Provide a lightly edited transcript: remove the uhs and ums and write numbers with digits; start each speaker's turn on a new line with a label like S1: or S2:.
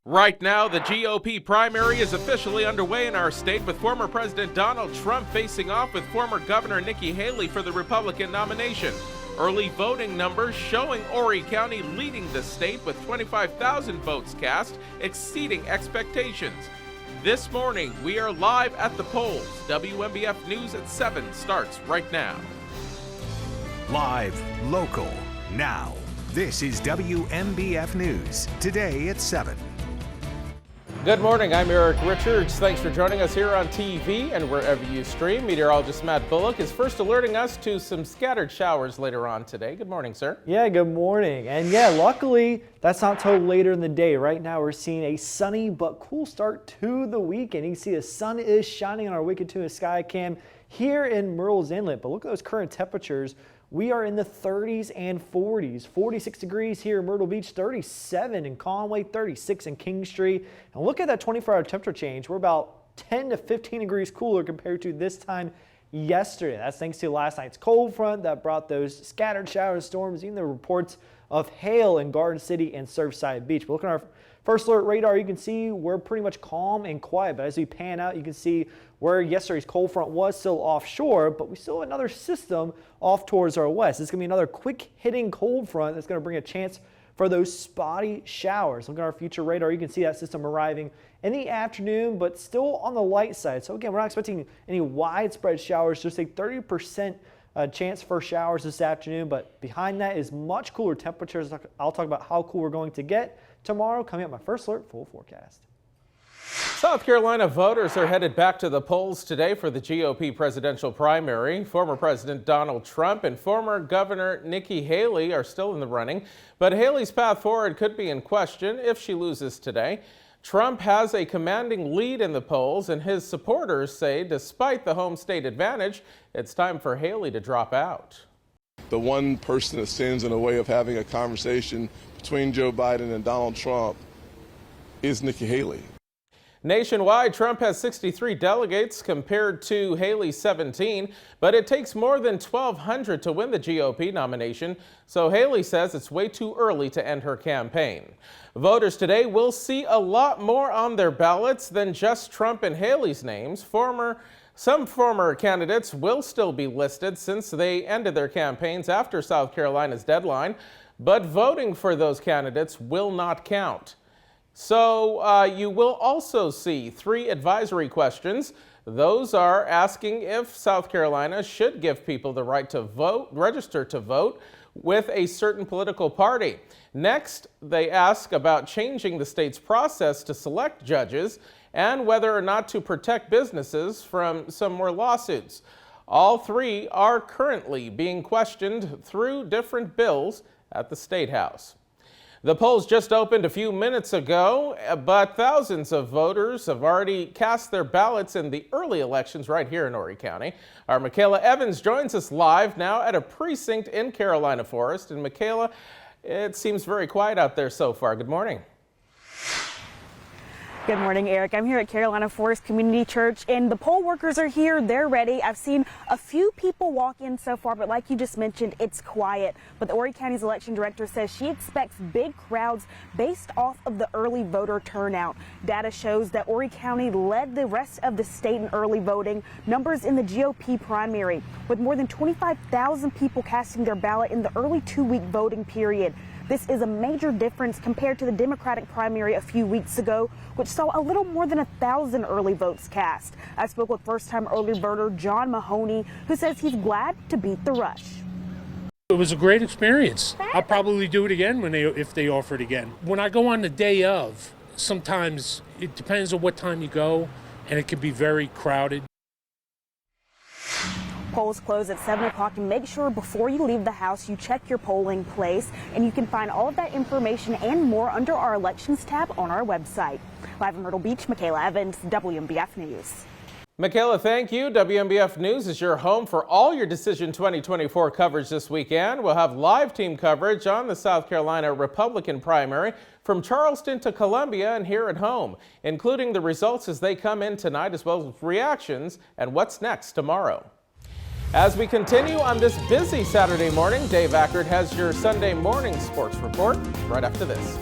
S1: Right now, the GOP primary is officially underway in our state, with former President Donald Trump facing off with former Governor Nikki Haley for the Republican nomination. Early voting numbers showing Horry County leading the state with 25,000 votes cast, exceeding expectations. This morning, we are live at the polls. WMBF News at 7 starts right now.
S2: Live, local, now. This is WMBF News, today at 7.
S1: Good morning, I'm Eric Richards. Thanks for joining us here on TV and wherever you stream. Meteorologist Matt Bullock is first alerting us to some scattered showers later on today. Good morning, sir.
S3: Yeah, good morning. And yeah, luckily that's not till later in the day. Right now we're seeing a sunny but cool start to the weekend. You can see the sun is shining on our Wicked Tuna sky cam here in Murrells Inlet. But look at those current temperatures. We are in the 30s and 40s, 46 degrees here in Myrtle Beach, 37 in Conway, 36 in King Street. And look at that 24-hour temperature change. We're about 10 to 15 degrees cooler compared to this time yesterday. That's thanks to last night's cold front that brought those scattered showers and storms, even the reports of hail in Garden City and Surfside Beach. But look at our first alert radar, you can see we're pretty much calm and quiet. But as we pan out, you can see where yesterday's cold front was still offshore, but we still have another system off towards our west. It's going to be another quick hitting cold front that's going to bring a chance for those spotty showers. Look at our future radar. You can see that system arriving in the afternoon, but still on the light side. So again, we're not expecting any widespread showers, just a 30% chance for showers this afternoon. But behind that is much cooler temperatures. I'll talk about how cool we're going to get tomorrow coming up my first alert full forecast.
S1: South Carolina voters are headed back to the polls today for the GOP presidential primary. Former President Donald Trump and former Governor Nikki Haley are still in the running, but Haley's path forward could be in question if she loses today. Trump has a commanding lead in the polls, and his supporters say despite the home state advantage, it's time for Haley to drop out.
S4: The one person that stands in the way of having a conversation between Joe Biden and Donald Trump is Nikki Haley.
S1: Nationwide, Trump has 63 delegates compared to Haley's 17, but it takes more than 1,200 to win the GOP nomination, so Haley says it's way too early to end her campaign. Voters today will see a lot more on their ballots than just Trump and Haley's names. Some former candidates will still be listed since they ended their campaigns after South Carolina's deadline, but voting for those candidates will not count. So you will also see 3 advisory questions. Those are asking if South Carolina should give people the right to vote, register to vote with a certain political party. Next, they ask about changing the state's process to select judges and whether or not to protect businesses from some more lawsuits. All 3 are currently being questioned through different bills at the State House. The polls just opened a few minutes ago, but thousands of voters have already cast their ballots in the early elections right here in Horry County. Our Michaela Evans joins us live now at a precinct in Carolina Forest. And Michaela, it seems very quiet out there so far. Good morning.
S5: Good morning, Eric. I'm here at Carolina Forest Community Church, and the poll workers are here. They're ready. I've seen a few people walk in so far, but like you just mentioned, it's quiet. But the Horry County's election director says she expects big crowds based off of the early voter turnout. Data shows that Horry County led the rest of the state in early voting numbers in the GOP primary, with more than 25,000 people casting their ballot in the early 2-week voting period. This is a major difference compared to the Democratic primary a few weeks ago, which saw a little more than 1,000 early votes cast. I spoke with first-time early voter John Mahoney, who says he's glad to beat the rush.
S6: It was a great experience. I'll probably do it again if they offer it again. When I go on the day of, sometimes it depends on what time you go, and it can be very crowded.
S5: Polls close at 7 o'clock, and make sure before you leave the house you check your polling place, and you can find all of that information and more under our elections tab on our website. Live in Myrtle Beach, Michaela Evans, WMBF News.
S1: Michaela, thank you. WMBF News is your home for all your Decision 2024 coverage this weekend. We'll have live team coverage on the South Carolina Republican primary from Charleston to Columbia and here at home, including the results as they come in tonight, as well as reactions and what's next tomorrow. As we continue on this busy Saturday morning, Dave Ackert has your Sunday morning sports report right after this.